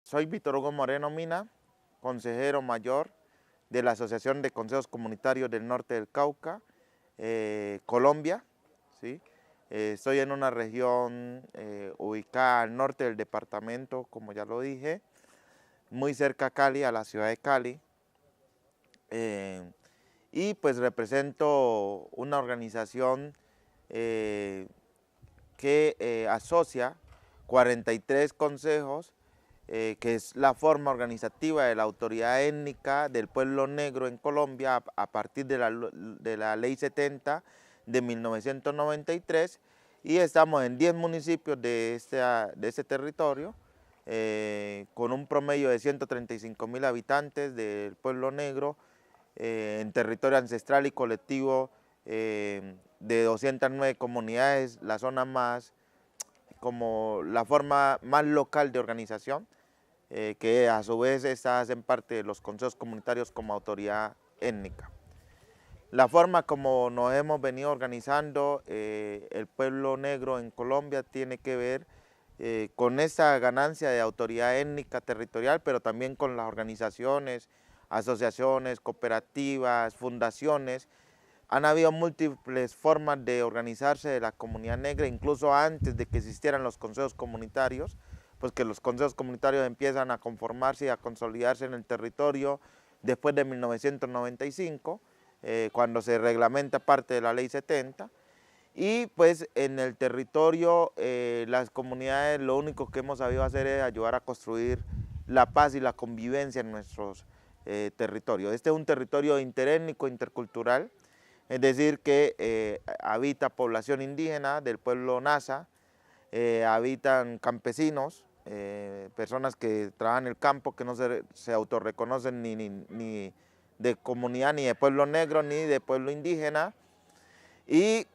Soy Víctor Hugo Moreno Mina, consejero mayor de la Asociación de Consejos Comunitarios del Norte del Cauca, Colombia. ¿Sí? Estoy en una región ubicada al norte del departamento, como ya lo dije, muy cerca a Cali, a la ciudad de Cali. Y pues represento una organización que asocia 43 consejos, que es la forma organizativa de la autoridad étnica del pueblo negro en Colombia a partir de la Ley 70 de 1993, y estamos en 10 municipios de este territorio, con un promedio de 135.000 habitantes del pueblo negro, en territorio ancestral y colectivo de 209 comunidades, la zona más, como la forma más local de organización, que a su vez estas hacen parte de los consejos comunitarios como autoridad étnica. La forma como nos hemos venido organizando el pueblo negro en Colombia tiene que ver con esa ganancia de autoridad étnica territorial, pero también con las organizaciones, asociaciones, cooperativas, fundaciones. Han habido múltiples formas de organizarse de la comunidad negra, incluso antes de que existieran los consejos comunitarios, pues que los consejos comunitarios empiezan a conformarse y a consolidarse en el territorio después de 1995, cuando se reglamenta parte de la Ley 70, y pues en el territorio las comunidades lo único que hemos sabido hacer es ayudar a construir la paz y la convivencia en nuestros territorios. Este es un territorio interétnico, intercultural, es decir que habita población indígena del pueblo Nasa, habitan campesinos, personas que trabajan en el campo, que no se autorreconocen ni de comunidad, ni de pueblo negro, ni de pueblo indígena, y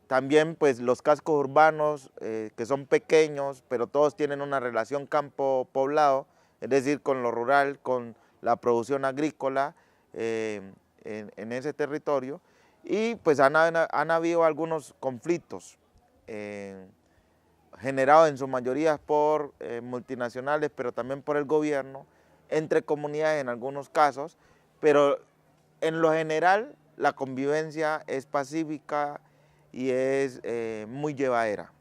también pues los cascos urbanos, que son pequeños, pero todos tienen una relación campo-poblado, es decir, con lo rural, con la producción agrícola en ese territorio, y pues han habido algunos conflictos generados en su mayoría por multinacionales, pero también por el gobierno, entre comunidades en algunos casos, pero en lo general la convivencia es pacífica y es muy llevadera.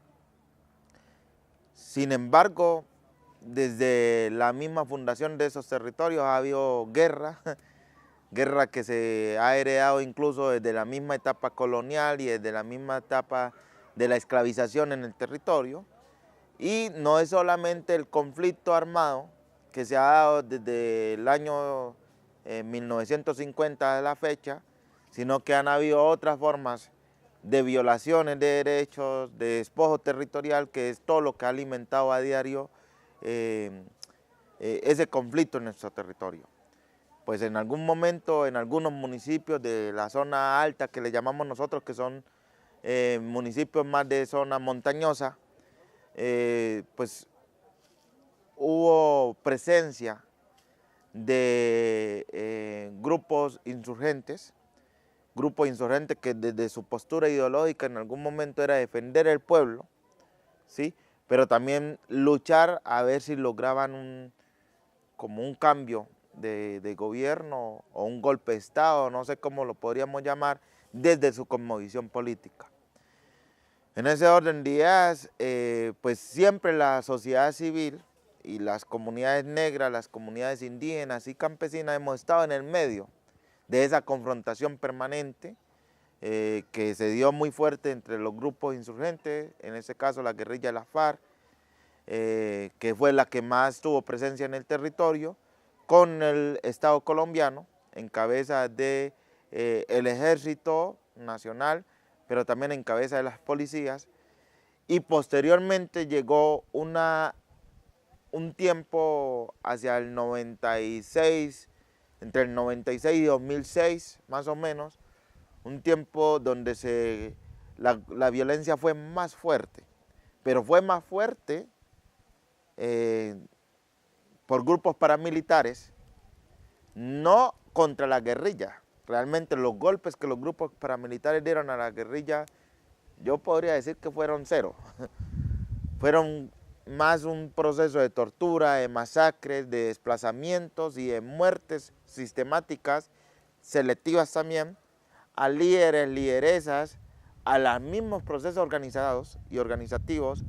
Sin embargo, desde la misma fundación de esos territorios ha habido guerra, guerra que se ha heredado incluso desde la misma etapa colonial y desde la misma etapa de la esclavización en el territorio, y no es solamente el conflicto armado que se ha dado desde el año 1950 de la fecha, sino que han habido otras formas de violaciones de derechos, de despojo territorial, que es todo lo que ha alimentado a diario ese conflicto en nuestro territorio. Pues en algún momento, en algunos municipios de la zona alta, que le llamamos nosotros, que son municipios más de zona montañosa, pues hubo presencia de grupos insurgentes que desde su postura ideológica en algún momento era defender el pueblo, ¿sí? Pero también luchar a ver si lograban como un cambio de gobierno o un golpe de Estado, no sé cómo lo podríamos llamar, desde su cosmovisión política. En ese orden de ideas, pues siempre la sociedad civil y las comunidades negras, las comunidades indígenas y campesinas hemos estado en el medio de esa confrontación permanente que se dio muy fuerte entre los grupos insurgentes, en ese caso la guerrilla de la FARC, que fue la que más tuvo presencia en el territorio, con el Estado colombiano, en cabeza de el Ejército Nacional, pero también en cabeza de las policías, y posteriormente llegó un tiempo hacia el 96, entre el 96 y 2006 más o menos, un tiempo donde la violencia fue más fuerte, pero fue más fuerte por grupos paramilitares, no contra la guerrilla. Realmente los golpes que los grupos paramilitares dieron a la guerrilla, yo podría decir que fueron cero. Fueron más un proceso de tortura, de masacres, de desplazamientos y de muertes sistemáticas, selectivas también, a líderes, lideresas, a los mismos procesos organizados y organizativos,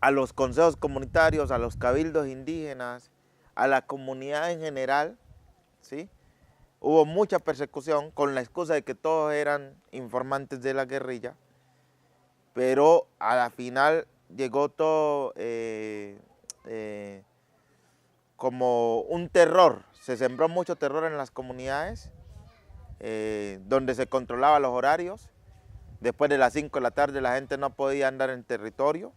a los consejos comunitarios, a los cabildos indígenas, a la comunidad en general, ¿sí? Hubo mucha persecución con la excusa de que todos eran informantes de la guerrilla, pero a la final llegó todo como un terror, se sembró mucho terror en las comunidades, donde se controlaban los horarios. Después de las 5 de la tarde la gente no podía andar en territorio.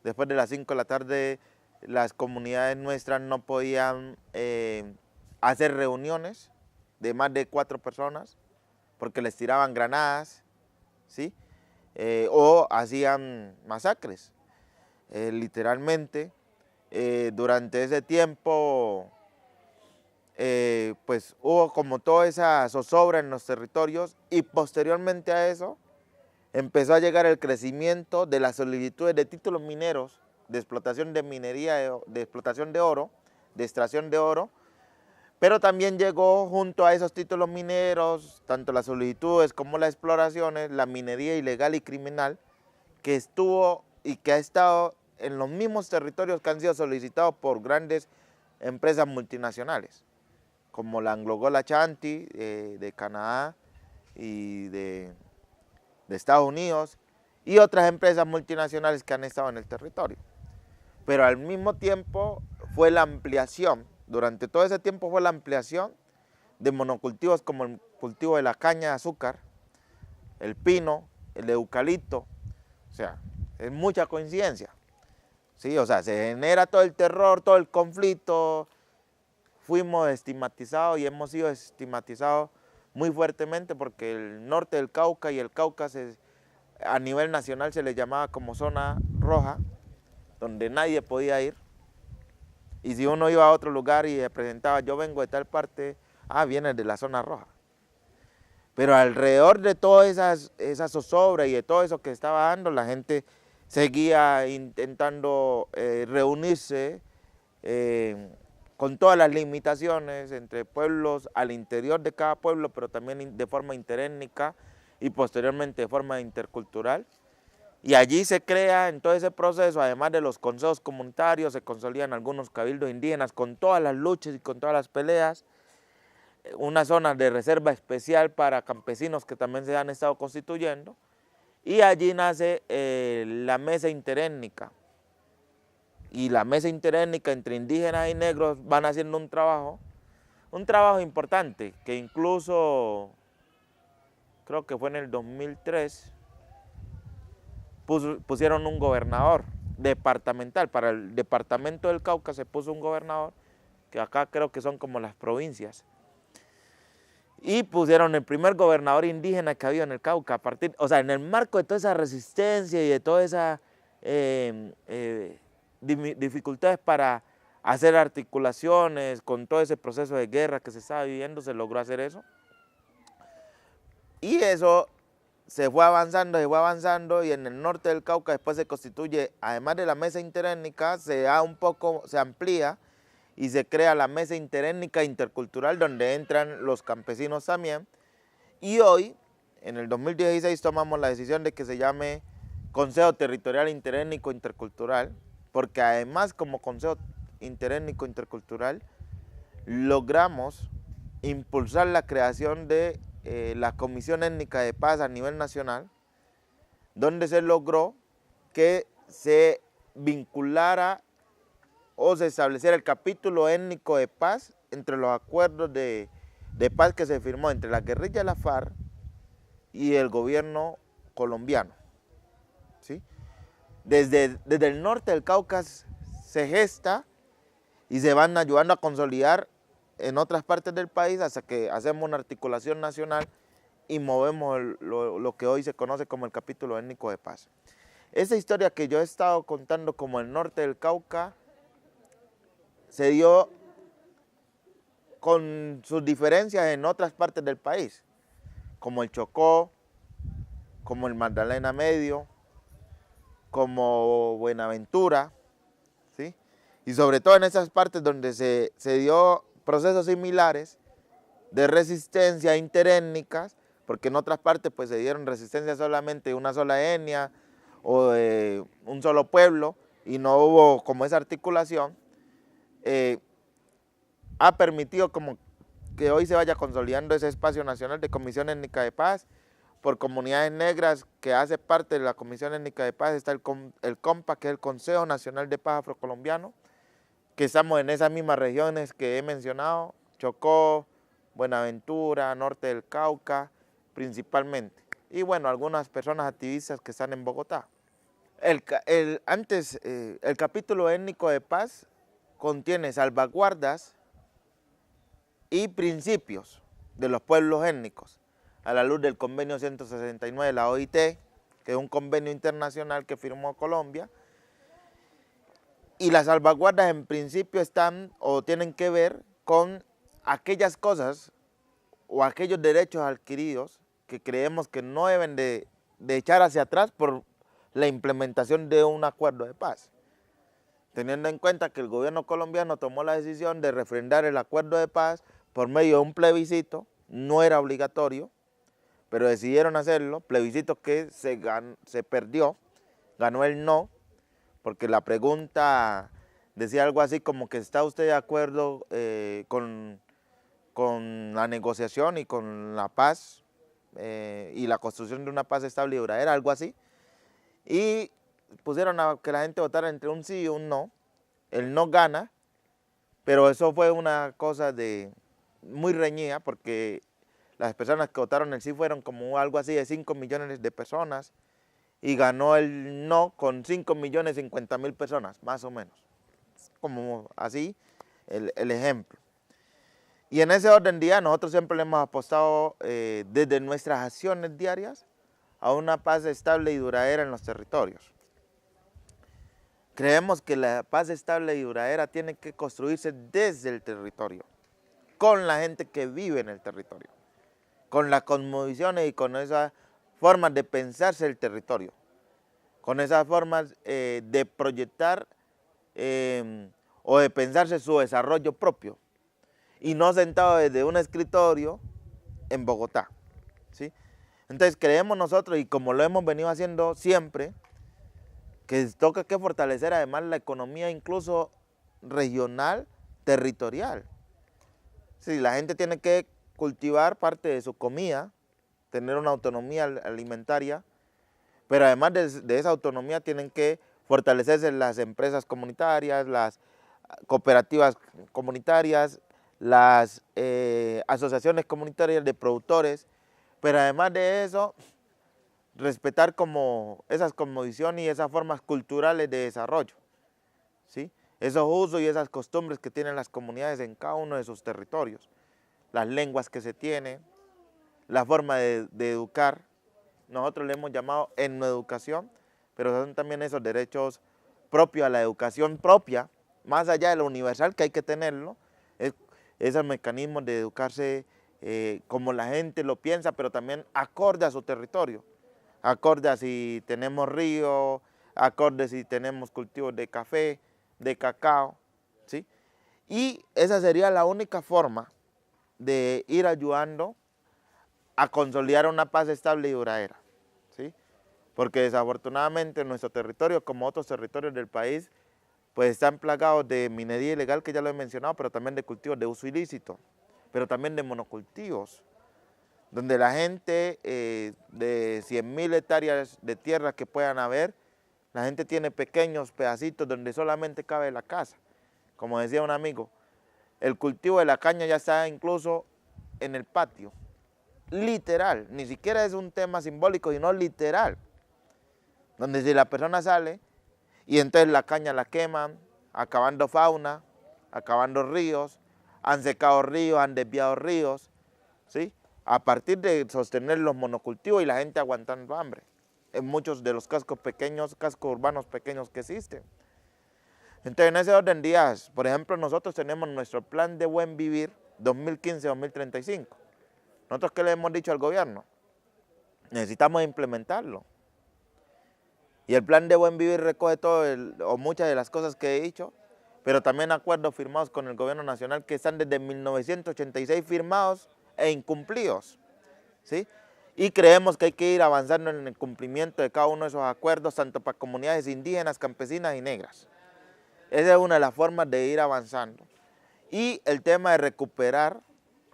Después de las 5 de la tarde las comunidades nuestras no podían hacer reuniones de más de 4 personas porque les tiraban granadas, ¿sí? O hacían masacres. Literalmente, durante ese tiempo, pues hubo como toda esa zozobra en los territorios y posteriormente a eso empezó a llegar el crecimiento de las solicitudes de títulos mineros, de explotación de minería, de explotación de oro, de extracción de oro, pero también llegó junto a esos títulos mineros, tanto las solicitudes como las exploraciones, la minería ilegal y criminal, que estuvo y que ha estado en los mismos territorios que han sido solicitados por grandes empresas multinacionales, como la AngloGold Ashanti de Canadá y de Estados Unidos, y otras empresas multinacionales que han estado en el territorio. Pero al mismo tiempo fue la ampliación, durante todo ese tiempo fue la ampliación de monocultivos como el cultivo de la caña de azúcar, el pino, el eucalipto, o sea, es mucha coincidencia. Sí, o sea, se genera todo el terror, todo el conflicto, fuimos estigmatizados y hemos sido estigmatizados muy fuertemente porque el norte del Cauca y el Cauca a nivel nacional se le llamaba como zona roja, donde nadie podía ir. Y si uno iba a otro lugar y se presentaba, yo vengo de tal parte, viene de la zona roja. Pero alrededor de todas esas zozobras y de todo eso que estaba dando, la gente seguía intentando reunirse con todas las limitaciones entre pueblos al interior de cada pueblo, pero también de forma interétnica y posteriormente de forma intercultural. Y allí se crea en todo ese proceso, además de los consejos comunitarios, se consolidan algunos cabildos indígenas con todas las luchas y con todas las peleas, una zona de reserva especial para campesinos que también se han estado constituyendo, y allí nace la mesa interétnica. Y la mesa interétnica entre indígenas y negros van haciendo un trabajo importante, que incluso creo que fue en el 2003, pusieron un gobernador departamental. Para el departamento del Cauca se puso un gobernador, que acá creo que son como las provincias. Y pusieron el primer gobernador indígena que había en el Cauca, o sea, en el marco de toda esa resistencia y de toda esa dificultades para hacer articulaciones con todo ese proceso de guerra que se estaba viviendo, se logró hacer eso. Y eso se fue avanzando y en el norte del Cauca después se constituye, además de la mesa interétnica, se amplía y se crea la mesa interétnica intercultural donde entran los campesinos también. Y hoy, en el 2016, tomamos la decisión de que se llame Consejo Territorial Interétnico Intercultural, porque además como Consejo Interétnico Intercultural logramos impulsar la creación de la Comisión Étnica de Paz a nivel nacional, donde se logró que se vinculara o se estableciera el capítulo étnico de paz entre los acuerdos de paz que se firmó entre la guerrilla de la FARC y el gobierno colombiano, ¿sí? Desde el norte del Cauca se gesta y se van ayudando a consolidar en otras partes del país hasta que hacemos una articulación nacional y movemos lo que hoy se conoce como el capítulo étnico de paz. Esa historia que yo he estado contando como el norte del Cauca se dio con sus diferencias en otras partes del país, como el Chocó, como el Magdalena Medio, como Buenaventura, ¿sí? Y sobre todo en esas partes donde se dio procesos similares de resistencia interétnicas, porque en otras partes pues se dieron resistencia solamente de una sola etnia o de un solo pueblo y no hubo como esa articulación, ha permitido como que hoy se vaya consolidando ese espacio nacional de Comisión Étnica de Paz por comunidades negras que hace parte de la Comisión Étnica de Paz. Está el COMPA, que es el Consejo Nacional de Paz Afrocolombiano, que estamos en esas mismas regiones que he mencionado, Chocó, Buenaventura, Norte del Cauca, principalmente. Y bueno, algunas personas activistas que están en Bogotá. El capítulo étnico de paz contiene salvaguardas y principios de los pueblos étnicos, a la luz del convenio 169 de la OIT, que es un convenio internacional que firmó Colombia, y las salvaguardas en principio están o tienen que ver con aquellas cosas o aquellos derechos adquiridos que creemos que no deben de echar hacia atrás por la implementación de un acuerdo de paz. Teniendo en cuenta que el gobierno colombiano tomó la decisión de refrendar el acuerdo de paz por medio de un plebiscito, no era obligatorio, pero decidieron hacerlo, plebiscito que se perdió, ganó el no, porque la pregunta decía algo así como que ¿está usted de acuerdo con la negociación y con la paz y la construcción de una paz estable y duradera, algo así? Y pusieron a que la gente votara entre un sí y un no. El no gana, pero eso fue una cosa muy reñida porque las personas que votaron el sí fueron como algo así de 5 millones de personas y ganó el no con 5.050.000 personas, más o menos. Como así el ejemplo. Y en ese orden de día nosotros siempre le hemos apostado desde nuestras acciones diarias a una paz estable y duradera en los territorios. Creemos que la paz estable y duradera tiene que construirse desde el territorio, con la gente que vive en el territorio, con las cosmovisiones y con esas formas de pensarse el territorio, con esas formas de proyectar o de pensarse su desarrollo propio, y no sentado desde un escritorio en Bogotá, ¿sí? Entonces creemos nosotros, y como lo hemos venido haciendo siempre, que toca que fortalecer además la economía incluso regional, territorial. Sí, la gente tiene que cultivar parte de su comida, tener una autonomía alimentaria, pero además de esa autonomía tienen que fortalecerse las empresas comunitarias, las cooperativas comunitarias, las asociaciones comunitarias de productores, pero además de eso, respetar como esas cosmovisiones y esas formas culturales de desarrollo, ¿sí? Esos usos y esas costumbres que tienen las comunidades en cada uno de sus territorios, las lenguas que se tienen, la forma de educar. Nosotros le hemos llamado etnoeducación, pero son también esos derechos propios a la educación propia, más allá de lo universal que hay que tenerlo, esos mecanismos de educarse como la gente lo piensa, pero también acorde a su territorio, acorde a si tenemos río, acorde a si tenemos cultivos de café, de cacao, ¿sí? Y esa sería la única forma de ir ayudando a consolidar una paz estable y duradera, ¿sí? Porque desafortunadamente nuestro territorio, como otros territorios del país, pues están plagados de minería ilegal, que ya lo he mencionado, pero también de cultivos de uso ilícito, pero también de monocultivos, donde la gente de 100.000 hectáreas de tierra que puedan haber, la gente tiene pequeños pedacitos donde solamente cabe la casa. Como decía un amigo, el cultivo de la caña ya está incluso en el patio, literal, ni siquiera es un tema simbólico, sino literal, donde si la persona sale y entonces la caña la queman, acabando fauna, acabando ríos, han secado ríos, han desviado ríos, ¿sí? A partir de sostener los monocultivos y la gente aguantando hambre, en muchos de los cascos urbanos pequeños que existen. Entonces, en ese orden de días, por ejemplo, nosotros tenemos nuestro plan de buen vivir 2015-2035. ¿Nosotros qué le hemos dicho al gobierno? Necesitamos implementarlo. Y el plan de buen vivir recoge todo o muchas de las cosas que he dicho, pero también acuerdos firmados con el gobierno nacional que están desde 1986 firmados e incumplidos, ¿sí? Y creemos que hay que ir avanzando en el cumplimiento de cada uno de esos acuerdos, tanto para comunidades indígenas, campesinas y negras. Esa es una de las formas de ir avanzando. Y el tema de recuperar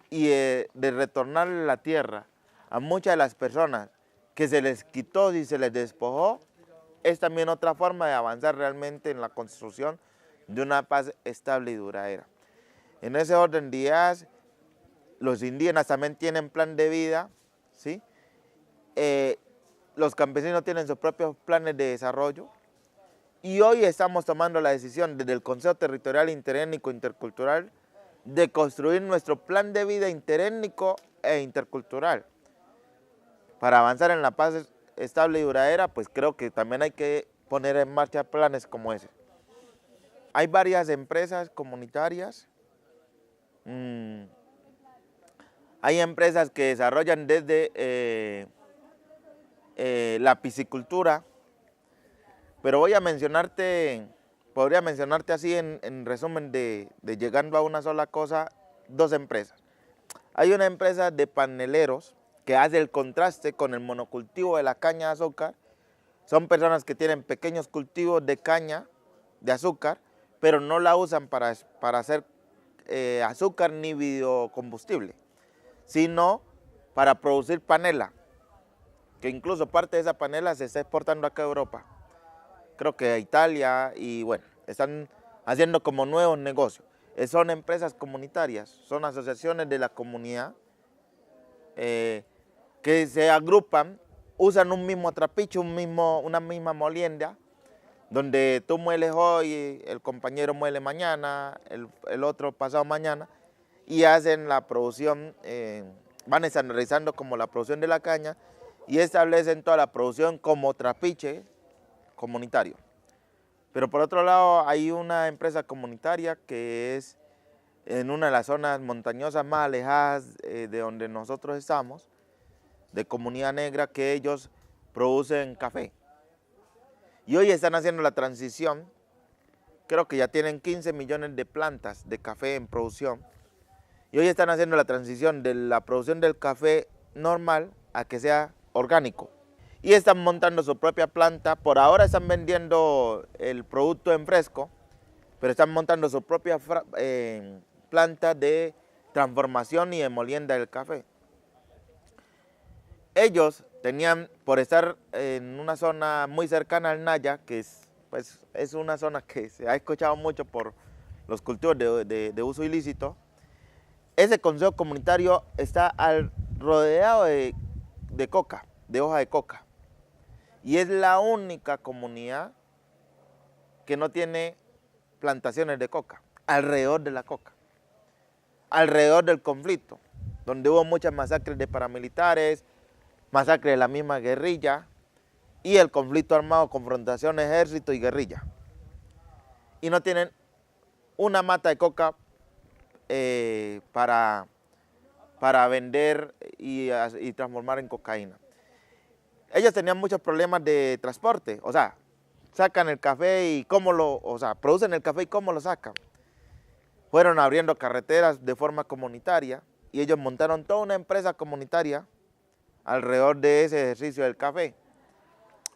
y de retornar la tierra a muchas de las personas que se les quitó y se les despojó, es también otra forma de avanzar realmente en la construcción de una paz estable y duradera. En ese orden de ideas, los indígenas también tienen plan de vida, ¿sí? Los campesinos tienen sus propios planes de desarrollo y hoy estamos tomando la decisión desde el Consejo Territorial Interétnico Intercultural de construir nuestro plan de vida interétnico e intercultural. Para avanzar en la paz estable y duradera, pues creo que también hay que poner en marcha planes como ese. Hay varias empresas comunitarias. Hay empresas que desarrollan desde la piscicultura, pero podría mencionarte así en resumen de llegando a una sola cosa, dos empresas. Hay una empresa de paneleros que hace el contraste con el monocultivo de la caña de azúcar. Son personas que tienen pequeños cultivos de caña de azúcar, pero no la usan para hacer azúcar ni biocombustible, sino para producir panela, que incluso parte de esa panela se está exportando acá a Europa. Creo que a Italia y bueno, están haciendo como nuevos negocios. Son empresas comunitarias, son asociaciones de la comunidad que se agrupan, usan un mismo trapiche, una misma molienda, donde tú mueles hoy, el compañero muele mañana, el otro pasado mañana, y hacen la producción, van estandarizando como la producción de la caña y establecen toda la producción como trapiche comunitario. Pero por otro lado hay una empresa comunitaria que es en una de las zonas montañosas más alejadas de donde nosotros estamos, de comunidad negra, que ellos producen café. Y hoy están haciendo la transición, creo que ya tienen 15 millones de plantas de café en producción, y hoy están haciendo la transición de la producción del café normal a que sea orgánico. Y están montando su propia planta, por ahora están vendiendo el producto en fresco, pero están montando su propia planta de transformación y de molienda del café. Ellos tenían, por estar en una zona muy cercana al Naya, que es una zona que se ha escuchado mucho por los cultivos de uso ilícito, ese consejo comunitario está rodeado de coca, de hoja de coca. Y es la única comunidad que no tiene plantaciones de coca, alrededor de la coca, alrededor del conflicto, donde hubo muchas masacres de paramilitares, masacres de la misma guerrilla y el conflicto armado, confrontación ejército y guerrilla. Y no tienen una mata de coca para vender y transformar en cocaína. Ellos tenían muchos problemas de transporte, o sea, sacan el café y producen el café y cómo lo sacan. Fueron abriendo carreteras de forma comunitaria y ellos montaron toda una empresa comunitaria alrededor de ese ejercicio del café.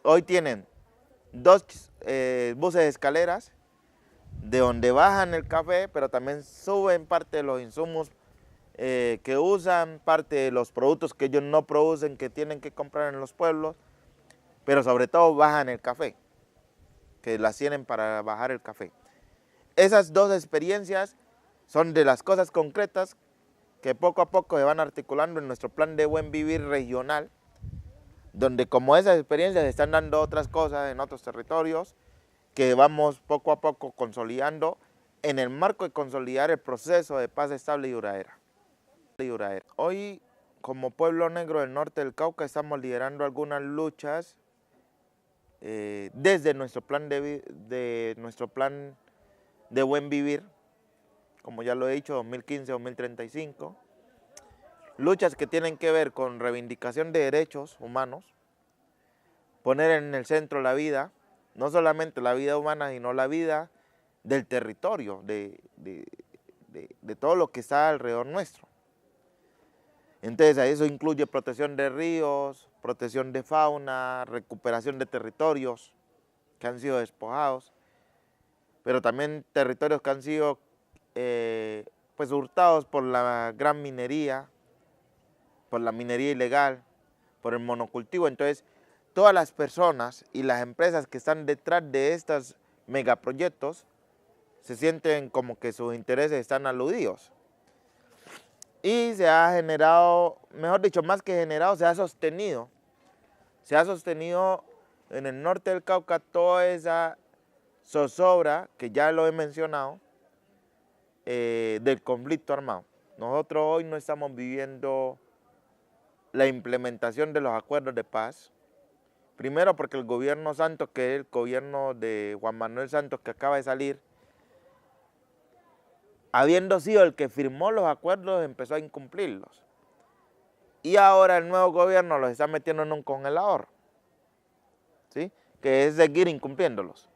Hoy tienen 2 buses de escaleras de donde bajan el café, pero también suben parte de los insumos que usan, parte de los productos que ellos no producen, que tienen que comprar en los pueblos, pero sobre todo bajan el café, que las tienen para bajar el café. Esas dos experiencias son de las cosas concretas que poco a poco se van articulando en nuestro plan de buen vivir regional, donde como esas experiencias se están dando otras cosas en otros territorios que vamos poco a poco consolidando en el marco de consolidar el proceso de paz estable y duradera. Hoy, como pueblo negro del norte del Cauca, estamos liderando algunas luchas desde nuestro plan de buen vivir, como ya lo he dicho, 2015-2035. Luchas que tienen que ver con reivindicación de derechos humanos, poner en el centro la vida, no solamente la vida humana, sino la vida del territorio, de todo lo que está alrededor nuestro. Entonces, eso incluye protección de ríos, protección de fauna, recuperación de territorios que han sido despojados, pero también territorios que han sido pues hurtados por la gran minería, por la minería ilegal, por el monocultivo. Entonces, todas las personas y las empresas que están detrás de estos megaproyectos se sienten como que sus intereses están aludidos. Y se ha generado, mejor dicho, más que generado, se ha sostenido en el norte del Cauca toda esa zozobra, que ya lo he mencionado, del conflicto armado. Nosotros hoy no estamos viviendo la implementación de los acuerdos de paz. Primero porque el gobierno Santos, que es el gobierno de Juan Manuel Santos que acaba de salir, habiendo sido el que firmó los acuerdos, empezó a incumplirlos. Y ahora el nuevo gobierno los está metiendo en un congelador, ¿sí? Que es seguir incumpliéndolos.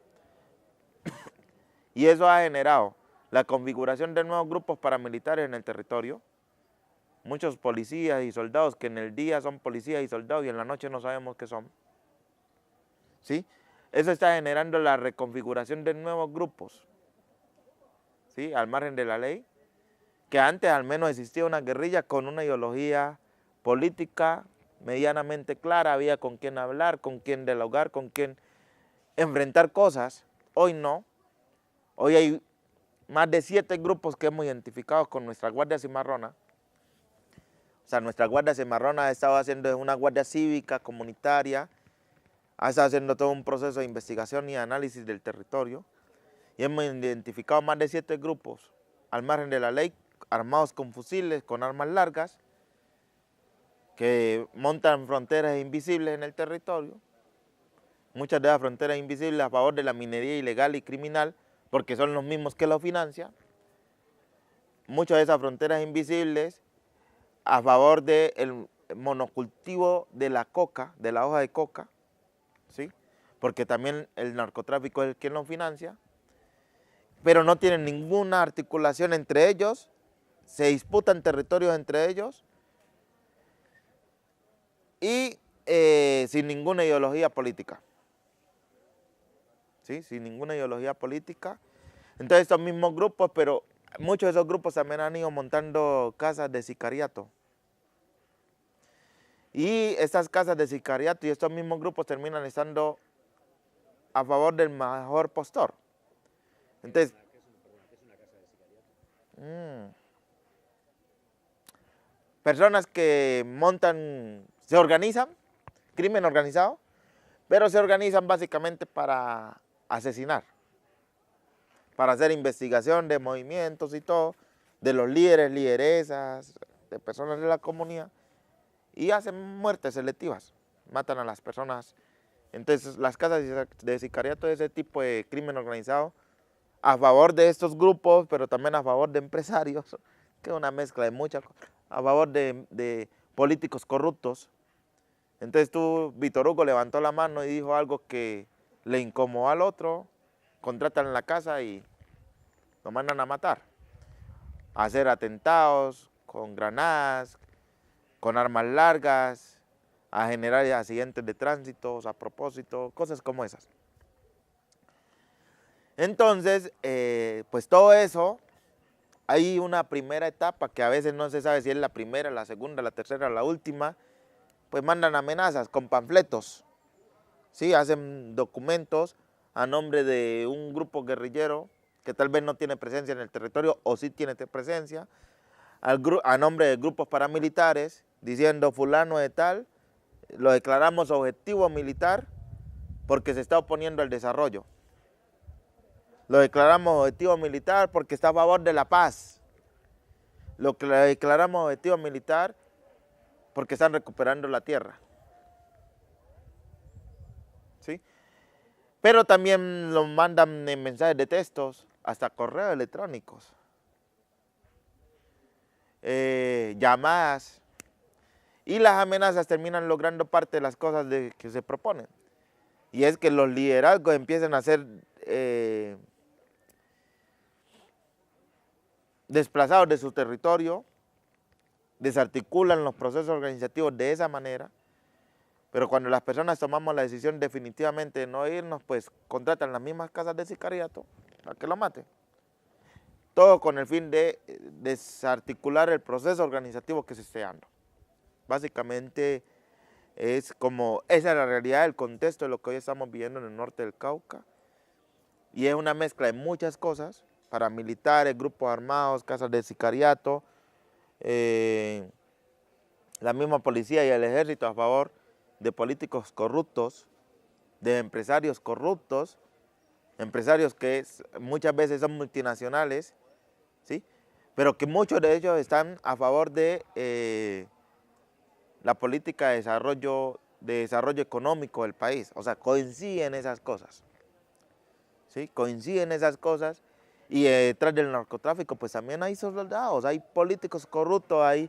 Y eso ha generado la configuración de nuevos grupos paramilitares en el territorio. Muchos policías y soldados que en el día son policías y soldados y en la noche no sabemos qué son. ¿Sí? Eso está generando la reconfiguración de nuevos grupos, ¿sí? Al margen de la ley, que antes al menos existía una guerrilla con una ideología política medianamente clara, había con quién hablar, con quién dialogar, con quién enfrentar cosas. Hoy no. Hoy hay más de 7 grupos que hemos identificado con nuestra Guardia Cimarrona. O sea, nuestra Guardia Cimarrona ha estado haciendo una guardia cívica, comunitaria, ha estado haciendo todo un proceso de investigación y análisis del territorio. Y hemos identificado más de 7 grupos al margen de la ley, armados con fusiles, con armas largas, que montan fronteras invisibles en el territorio. Muchas de las fronteras invisibles a favor de la minería ilegal y criminal, porque son los mismos que lo financian. Muchas de esas fronteras invisibles a favor del monocultivo de la coca, de la hoja de coca, ¿sí? Porque también el narcotráfico es el que lo financia, pero no tienen ninguna articulación entre ellos, se disputan territorios entre ellos y sin ninguna ideología política. ¿Sí? Sin ninguna ideología política. Entonces estos mismos grupos, pero muchos de esos grupos también han ido montando casas de sicariato. Y estas casas de sicariato y estos mismos grupos terminan estando a favor del mejor postor. Entonces, ¿Qué es una casa de sicariato? Personas que montan, se organizan, crimen organizado, pero se organizan básicamente para asesinar, para hacer investigación de movimientos y todo, de los líderes, lideresas, de personas de la comunidad, y hacen muertes selectivas, matan a las personas. Entonces las casas de sicariato de ese tipo de crimen organizado, a favor de estos grupos, pero también a favor de empresarios, que es una mezcla de muchas cosas, a favor de políticos corruptos. Entonces Víctor Hugo levantó la mano y dijo algo que le incomodó al otro, contratan la casa y lo mandan a matar, a hacer atentados con granadas, con armas largas, a generar accidentes de tránsito a propósito, cosas como esas. Entonces, pues todo eso, hay una primera etapa que a veces no se sabe si es la primera, la segunda, la tercera, la última, pues mandan amenazas con panfletos, ¿sí? Hacen documentos a nombre de un grupo guerrillero que tal vez no tiene presencia en el territorio o sí tiene presencia, a nombre de grupos paramilitares, diciendo fulano de tal, lo declaramos objetivo militar porque se está oponiendo al desarrollo. Lo declaramos objetivo militar porque está a favor de la paz. Lo declaramos objetivo militar porque están recuperando la tierra. ¿Sí? Pero también lo mandan en mensajes de textos, hasta correos electrónicos, llamadas, y las amenazas terminan logrando parte de las cosas que se proponen. y es que los liderazgos empiecen a ser desplazados de su territorio, desarticulan los procesos organizativos de esa manera, pero cuando las personas tomamos la decisión definitivamente de no irnos, pues contratan las mismas casas de sicariato para que lo maten. Todo con el fin de desarticular el proceso organizativo que se esté dando. Básicamente es como, esa es la realidad del contexto de lo que hoy estamos viviendo en el norte del Cauca, y es una mezcla de muchas cosas, paramilitares, grupos armados, casas de sicariato, la misma policía y el ejército a favor de políticos corruptos, de empresarios corruptos, empresarios que muchas veces son multinacionales, ¿sí? Pero que muchos de ellos están a favor de la política de desarrollo económico del país. O sea, coinciden esas cosas, ¿sí? Coinciden esas cosas, y detrás del narcotráfico pues también hay soldados, hay políticos corruptos, hay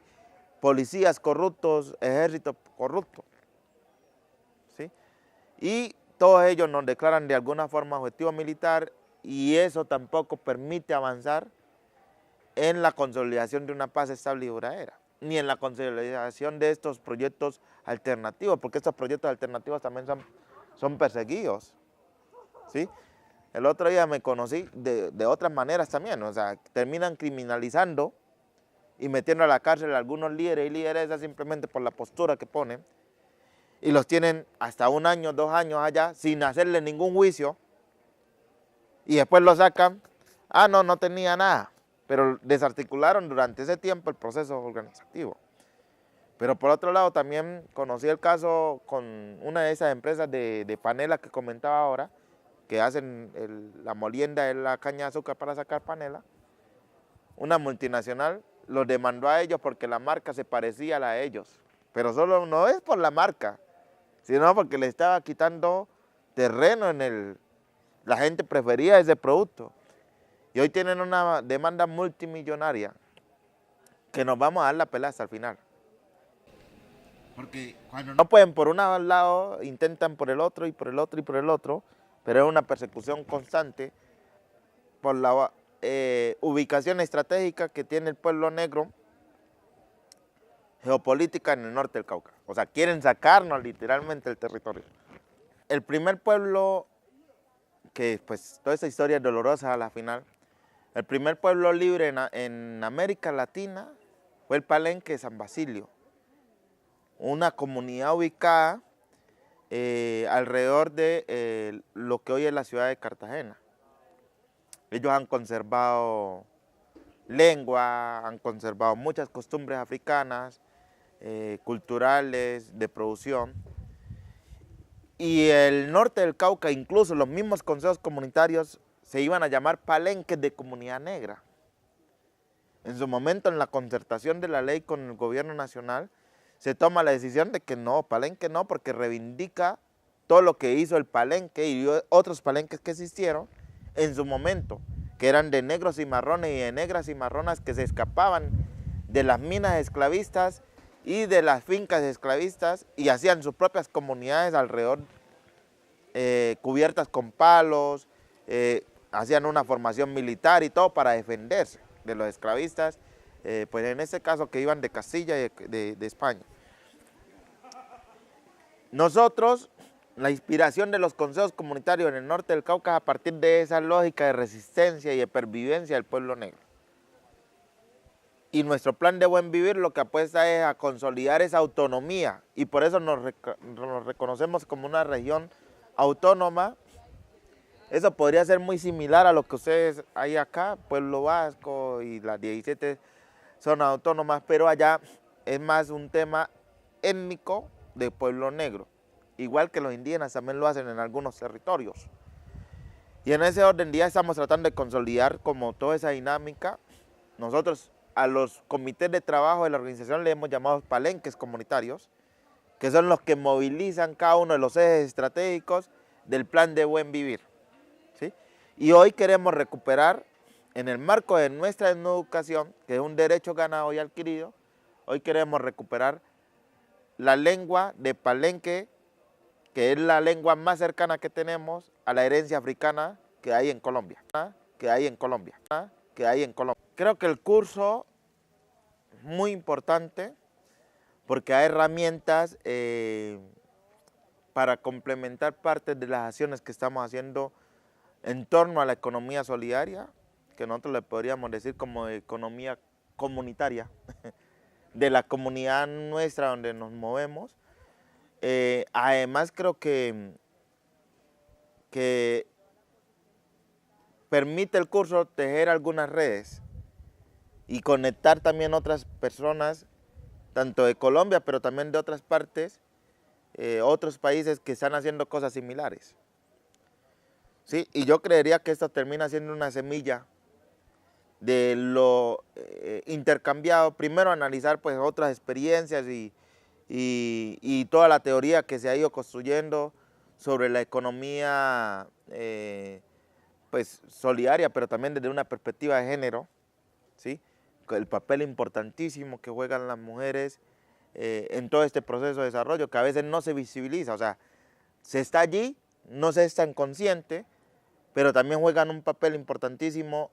policías corruptos, ejército corrupto, ¿sí? Y todos ellos nos declaran de alguna forma objetivo militar, y eso tampoco permite avanzar en la consolidación de una paz estable y duradera, ni en la consolidación de estos proyectos alternativos, porque estos proyectos alternativos también son perseguidos, ¿sí? El otro día me conocí de otras maneras también, o sea, terminan criminalizando y metiendo a la cárcel a algunos líderes y lideresas simplemente por la postura que ponen, y los tienen hasta 1 año, 2 años allá sin hacerle ningún juicio, y después lo sacan, no tenía nada, pero desarticularon durante ese tiempo el proceso organizativo. Pero por otro lado también conocí el caso con una de esas empresas de panela que comentaba ahora, que hacen la molienda de la caña de azúcar para sacar panela. Una multinacional los demandó a ellos porque la marca se parecía a la de ellos, pero solo no es por la marca, sino porque le estaba quitando terreno la gente prefería ese producto. Y hoy tienen una demanda multimillonaria que nos vamos a dar la pelea hasta el final. Porque cuando no pueden por un lado, intentan por el otro y por el otro y por el otro, pero es una persecución constante por la ubicación estratégica que tiene el pueblo negro, geopolítica en el norte del Cauca. O sea, quieren sacarnos literalmente del territorio. El primer pueblo, que pues toda esa historia es dolorosa a la final, el primer pueblo libre en América Latina fue el Palenque de San Basilio, una comunidad ubicada alrededor de lo que hoy es la ciudad de Cartagena. Ellos han conservado lengua, han conservado muchas costumbres africanas, culturales, de producción. Y el norte del Cauca, incluso los mismos consejos comunitarios, se iban a llamar palenques de comunidad negra. En su momento, en la concertación de la ley con el gobierno nacional, se toma la decisión de que no, palenque no, porque reivindica todo lo que hizo el palenque y otros palenques que existieron en su momento, que eran de negros y marrones y de negras y marronas que se escapaban de las minas esclavistas y de las fincas esclavistas y hacían sus propias comunidades alrededor, cubiertas con palos, hacían una formación militar y todo para defenderse de los esclavistas, pues en este caso que iban de Castilla y de España. Nosotros, la inspiración de los consejos comunitarios en el norte del Cauca a partir de esa lógica de resistencia y de pervivencia del pueblo negro. Y nuestro plan de buen vivir lo que apuesta es a consolidar esa autonomía, y por eso nos reconocemos como una región autónoma. Eso podría ser muy similar a lo que ustedes hay acá, Pueblo Vasco y las 17 zonas autónomas, pero allá es más un tema étnico de pueblo negro, igual que los indígenas también lo hacen en algunos territorios. Y en ese orden día estamos tratando de consolidar como toda esa dinámica. Nosotros a los comités de trabajo de la organización le hemos llamado palenques comunitarios, que son los que movilizan cada uno de los ejes estratégicos del plan de buen vivir, ¿sí? Y hoy queremos recuperar, en el marco de nuestra educación, que es un derecho ganado y adquirido, hoy queremos recuperar la lengua de palenque que es la lengua más cercana que tenemos a la herencia africana que hay en Colombia, Creo que el curso es muy importante porque hay herramientas para complementar parte de las acciones que estamos haciendo en torno a la economía solidaria, que nosotros le podríamos decir como economía comunitaria, de la comunidad nuestra donde nos movemos. Además creo que permite el curso tejer algunas redes y conectar también otras personas, tanto de Colombia, pero también de otras partes, otros países que están haciendo cosas similares. ¿Sí? Y yo creería que esto termina siendo una semilla de lo intercambiado. Primero analizar pues otras experiencias y toda la teoría que se ha ido construyendo sobre la economía pues solidaria, pero también desde una perspectiva de género, ¿sí? El papel importantísimo que juegan las mujeres en todo este proceso de desarrollo, que a veces no se visibiliza, o sea, se está allí, no se es tan consciente, pero también juegan un papel importantísimo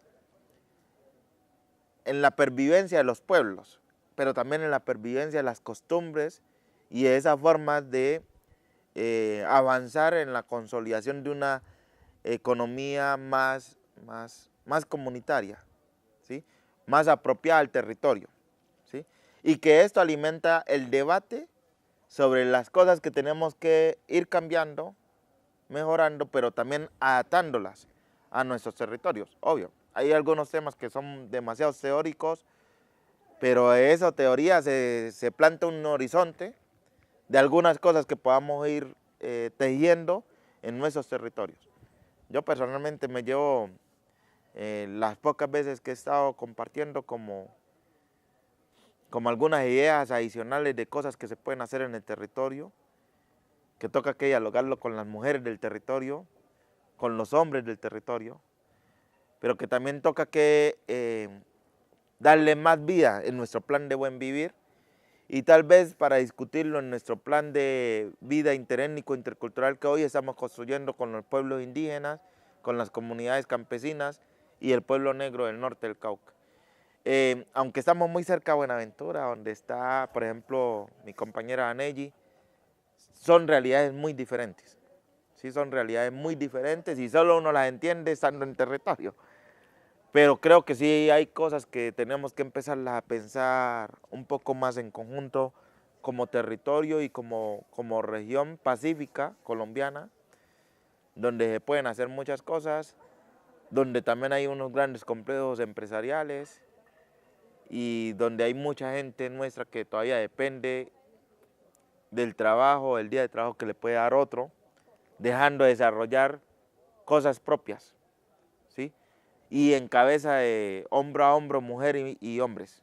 en la pervivencia de los pueblos, pero también en la pervivencia de las costumbres y de esa forma de avanzar en la consolidación de una economía más comunitaria, ¿sí? Más apropiada al territorio, ¿sí? Y que esto alimenta el debate sobre las cosas que tenemos que ir cambiando, mejorando, pero también adaptándolas a nuestros territorios, obvio. Hay algunos temas que son demasiado teóricos, pero de esa teoría se planta un horizonte de algunas cosas que podamos ir tejiendo en nuestros territorios. Yo personalmente me llevo las pocas veces que he estado compartiendo como algunas ideas adicionales de cosas que se pueden hacer en el territorio, que toca que dialogarlo con las mujeres del territorio, con los hombres del territorio, pero que también toca que darle más vida en nuestro plan de buen vivir y tal vez para discutirlo en nuestro plan de vida interétnico intercultural que hoy estamos construyendo con los pueblos indígenas, con las comunidades campesinas y el pueblo negro del norte del Cauca. Aunque estamos muy cerca de Buenaventura, donde está, por ejemplo, mi compañera Anelli, son realidades muy diferentes. Sí, son realidades muy diferentes y solo uno las entiende estando en territorio. Pero creo que sí hay cosas que tenemos que empezar a pensar un poco más en conjunto como territorio y como región pacífica colombiana, donde se pueden hacer muchas cosas, donde también hay unos grandes complejos empresariales y donde hay mucha gente nuestra que todavía depende del trabajo, el día de trabajo que le puede dar otro, dejando de desarrollar cosas propias, ¿sí? Y en cabeza de hombro a hombro, mujer y hombres.